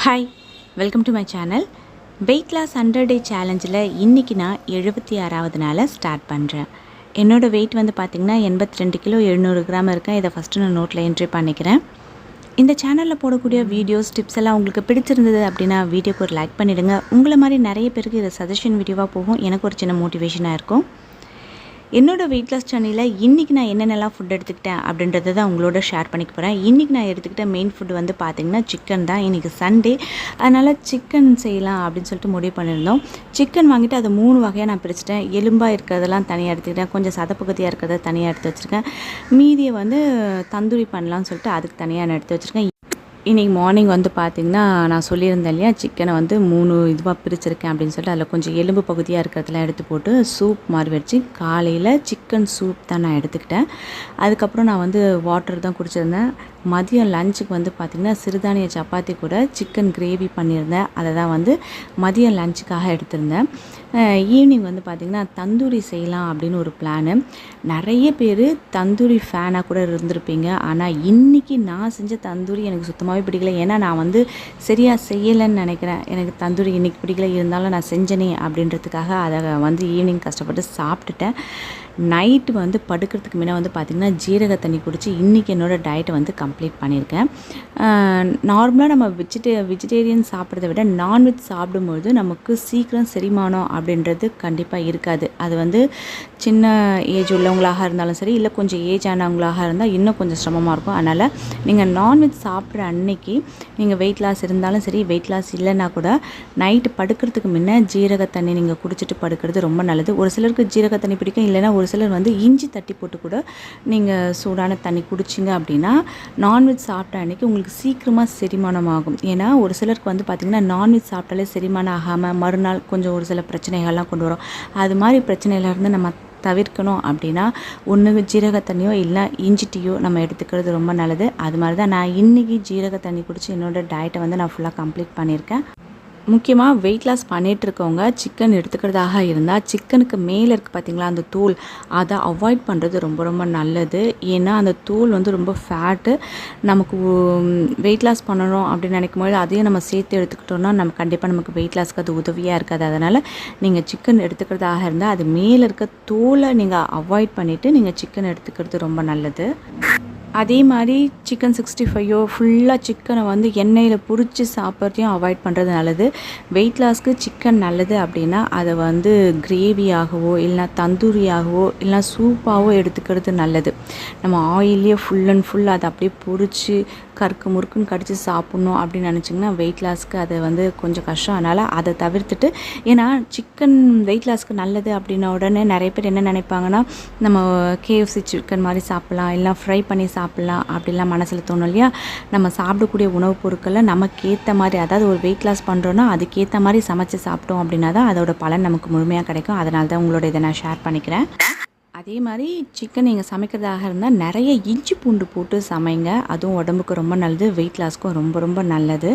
Hi, welcome to my channel. Weight loss 100 day சேலஞ்சில் இன்றைக்கி நான் 76வது நாளை ஸ்டார்ட் பண்ணுறேன். என்னோடய வெயிட் வந்து பார்த்திங்கன்னா 82 கிலோ 700 கிராம் இருக்கேன். இதை ஃபஸ்ட்டு நான் நோட்டில் என்ட்ரி பண்ணிக்கிறேன். இந்த சேனலில் போடக்கூடிய வீடியோஸ் டிப்ஸ் எல்லாம் உங்களுக்கு பிடிச்சிருந்தது அப்படின்னா வீடியோக்கு ஒரு லைக் பண்ணிவிடுங்க. உங்களை மாதிரி நிறைய பேருக்கு இதை சஜஷன் வீடியோவாக போகும். எனக்கு ஒரு சின்ன மோட்டிவேஷனாக இருக்கும். என்னோடய வெயிட் லாஸ் சேனலில் இன்றைக்கி நான் என்னென்னலாம் ஃபுட் எடுத்துக்கிட்டேன் அப்படின்றத தான் உங்களோட ஷேர் பண்ணிக்க போகிறேன். இன்றைக்கி நான் எடுத்துக்கிட்ட மெயின் ஃபுட் வந்து பார்த்திங்கன்னா சிக்கன் தான். இன்றைக்கி சண்டே, அதனால் சிக்கன் செய்யலாம் அப்படின்னு சொல்லிட்டு முடிவு பண்ணியிருந்தோம். சிக்கன் வாங்கிட்டு அதை 3 வகையாக நான் பிரிச்சுட்டேன். எலும்பாக இருக்கிறதெல்லாம் தனியாக எடுத்துக்கிட்டேன், கொஞ்சம் சதப்பகுதியாக இருக்கிறத தனியாக எடுத்து வச்சுருக்கேன், மீதியை வந்து தந்தூரி பண்ணலான்னு சொல்லிட்டு அதுக்கு தனியாக நான் எடுத்து வச்சுருக்கேன். இன்றைக்கி மார்னிங் வந்து பார்த்திங்கன்னா நான் சொல்லியிருந்தேன் இல்லையா, சிக்கனை வந்து 3 இதுவாக பிரிச்சிருக்கேன் அப்படின்னு சொல்லிட்டு அதில் கொஞ்சம் எலும்பு பகுதியாக இருக்கிறதெல்லாம் எடுத்து போட்டு சூப் மாதிரி வச்சு காலையில் சிக்கன் சூப் தான் நான் எடுத்துக்கிட்டேன். அதுக்கப்புறம் நான் வந்து வாட்டர் தான் குடிச்சிருந்தேன். மதியம் லஞ்சுக்கு வந்து பார்த்திங்கன்னா சிறுதானிய சப்பாத்தி கூட சிக்கன் கிரேவி பண்ணியிருந்தேன். அதை தான் வந்து மதியம் லஞ்சுக்காக எடுத்திருந்தேன். ஈவினிங் வந்து பார்த்திங்கன்னா தந்தூரி செய்யலாம் அப்படின்னு ஒரு பிளானு. நிறைய பேர் தந்தூரி ஃபேனாக கூட இருந்திருப்பீங்க. ஆனால் இன்றைக்கி நான் செஞ்ச தந்தூரி எனக்கு சுத்தமாகவே பிடிக்கல. ஏன்னா நான் வந்து சரியாக செய்யலைன்னு நினைக்கிறேன். எனக்கு தந்தூரி இன்றைக்கி பிடிக்கல, இருந்தாலும் நான் செஞ்சனே அப்படின்றதுக்காக அதை வந்து ஈவினிங் கஷ்டப்பட்டு சாப்பிட்டுட்டேன். நைட்டு வந்து படுக்கிறதுக்கு முன்னே வந்து பார்த்திங்கன்னா ஜீரக தண்ணி குடித்து இன்றைக்கி என்னோடய டயட்டை வந்து கம்ப்ளீட் பண்ணியிருக்கேன். நார்மலாக நம்ம வெஜிடேரியன் சாப்பிட்றத விட நான்வெஜ் சாப்பிடும்பொழுது நமக்கு சீக்கிரம் செரிமானம் அப்படின்றது கண்டிப்பாக இருக்காது. அது வந்து சின்ன ஏஜ் உள்ளவங்களாக இருந்தாலும் சரி, இல்லை கொஞ்சம் ஏஜ் ஆனவங்களாக இருந்தால் இன்னும் கொஞ்சம் சிரமமாக இருக்கும். அதனால் நீங்கள் நான்வெஜ் சாப்பிட்ற அன்னைக்கு நீங்கள் வெயிட் லாஸ் இருந்தாலும் சரி, வெயிட் லாஸ் இல்லைன்னா கூட நைட்டு படுக்கிறதுக்கு முன்னே ஜீரக தண்ணி நீங்கள் குடிச்சிட்டு படுக்கிறது ரொம்ப நல்லது. ஒரு சிலருக்கு ஜீரக தண்ணி பிடிக்கும், இல்லைன்னா ஒரு சிலர் வந்து இஞ்சி தட்டி போட்டு கூட நீங்கள் சூடான தண்ணி குடிச்சிங்க அப்படின்னா நான்வெஜ் சாப்பிட்ட அன்றைக்கி உங்களுக்கு சீக்கிரமாக செரிமானம் ஆகும். ஏன்னா ஒரு சிலருக்கு வந்து பார்த்திங்கன்னா நான்வெஜ் சாப்பிட்டாலே செரிமானம் ஆகாமல் மறுநாள் கொஞ்சம் ஒரு சில பிரச்சனைகள்லாம் கொண்டு வரும். அது மாதிரி பிரச்சனையிலேருந்து நம்ம தவிர்க்கணும் அப்படின்னா ஒன்று ஜீரக தண்ணியோ இல்லை இஞ்சி டீயோ நம்ம எடுத்துக்கிறது ரொம்ப நல்லது. அது மாதிரி தான் நான் இன்றைக்கி ஜீரக தண்ணி குடித்து என்னோடய டயட்டை வந்து நான் ஃபுல்லாக கம்ப்ளீட் பண்ணியிருக்கேன். முக்கியமாக வெயிட் லாஸ் பண்ணிகிட்ருக்கவங்க சிக்கன் எடுத்துக்கிறதாக இருந்தால் சிக்கனுக்கு மேலே இருக்குது பார்த்திங்களா அந்த தோல், அதை அவாய்ட் பண்ணுறது ரொம்ப ரொம்ப நல்லது. ஏன்னா அந்த தோல் வந்து ரொம்ப ஃபேட்டு. நமக்கு வெயிட் லாஸ் பண்ணணும் அப்படின்னு நினைக்கும் போது அதையும் நம்ம சேர்த்து எடுத்துக்கிட்டோம்னா நம்ம கண்டிப்பாக நமக்கு வெயிட் லாஸ்க்கு அது உதவியாக இருக்காது. அதனால் நீங்கள் சிக்கன் எடுத்துக்கிறதாக இருந்தால் அது மேலே இருக்க தோலை நீங்கள் அவாய்ட் பண்ணிவிட்டு நீங்கள் சிக்கன் எடுத்துக்கிறது ரொம்ப நல்லது. அதே மாதிரி சிக்கன் 65 ஃபுல்லாக சிக்கனை வந்து எண்ணெயில் பொரித்து சாப்பிட்றதையும் அவாய்ட் பண்ணுறது நல்லது. வெயிட் லாஸ்க்கு சிக்கன் நல்லது அப்படின்னா அதை வந்து கிரேவியாகவோ இல்லைனா தந்தூரியாகவோ இல்லைனா சூப்பாகவோ எடுத்துக்கிறது நல்லது. நம்ம ஆயிலே ஃபுல் அண்ட் ஃபுல் அதை அப்படியே பொரித்து கருக்கு முறுக்குன்னு கடித்து சாப்பிட்ணும் அப்படின்னு நினச்சிங்கன்னா வெயிட் லாஸ்க்கு அது வந்து கொஞ்சம் கஷ்டம். அதனால் அதை தவிர்த்துட்டு, ஏன்னா சிக்கன் வெயிட் லாஸ்க்கு நல்லது அப்படின்ன உடனே நிறைய பேர் என்ன நினைப்பாங்கன்னா நம்ம KFC சிக்கன் மாதிரி சாப்பிட்லாம், இல்லை ஃப்ரை பண்ணி சாப்பிட்லாம் அப்படிலாம் மனசில் தோணும் இல்லையா. நம்ம சாப்பிடக்கூடிய உணவுப் பொருட்களை நமக்கேற்ற மாதிரி, அதாவது ஒரு வெயிட் லாஸ் பண்ணுறோன்னா அதுக்கேற்ற மாதிரி சமைச்சு சாப்பிட்டோம் அப்படின்னா தான் அதோட பலன் நமக்கு முழுமையாக கிடைக்கும். அதனால தான் உங்களோட இதை நான் ஷேர் பண்ணிக்கிறேன். அதே மாதிரி சிக்கன் நீங்கள் சமைக்கிறதாக இருந்தால் நிறைய இஞ்சி பூண்டு போட்டு சமைங்க. அதுவும் உடம்புக்கு ரொம்ப நல்லது, வெயிட் லாஸ்க்கும் ரொம்ப ரொம்ப நல்லது.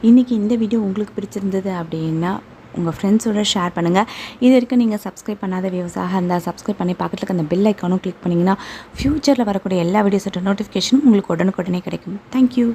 இன்றைக்கி இந்த வீடியோ உங்களுக்கு பிடிச்சிருந்தது அப்படின்னா உங்கள் ஃப்ரெண்ட்ஸோட ஷேர் பண்ணுங்கள். இது வரைக்கும் நீங்கள் சப்ஸ்கிரைப் பண்ணாத வியூவர்ஸாக இருந்தால் சப்ஸ்கிரைப் பண்ணி பக்கத்தில் இருக்க அந்த பெல் ஐக்கானும் கிளிக் பண்ணிங்கன்னா ஃப்யூச்சரில் வரக்கூடிய எல்லா வீடியோஸோட நோட்டிஃபிகேஷனும் உங்களுக்கு உடனுக்குடனே கிடைக்கும். தேங்க்யூ.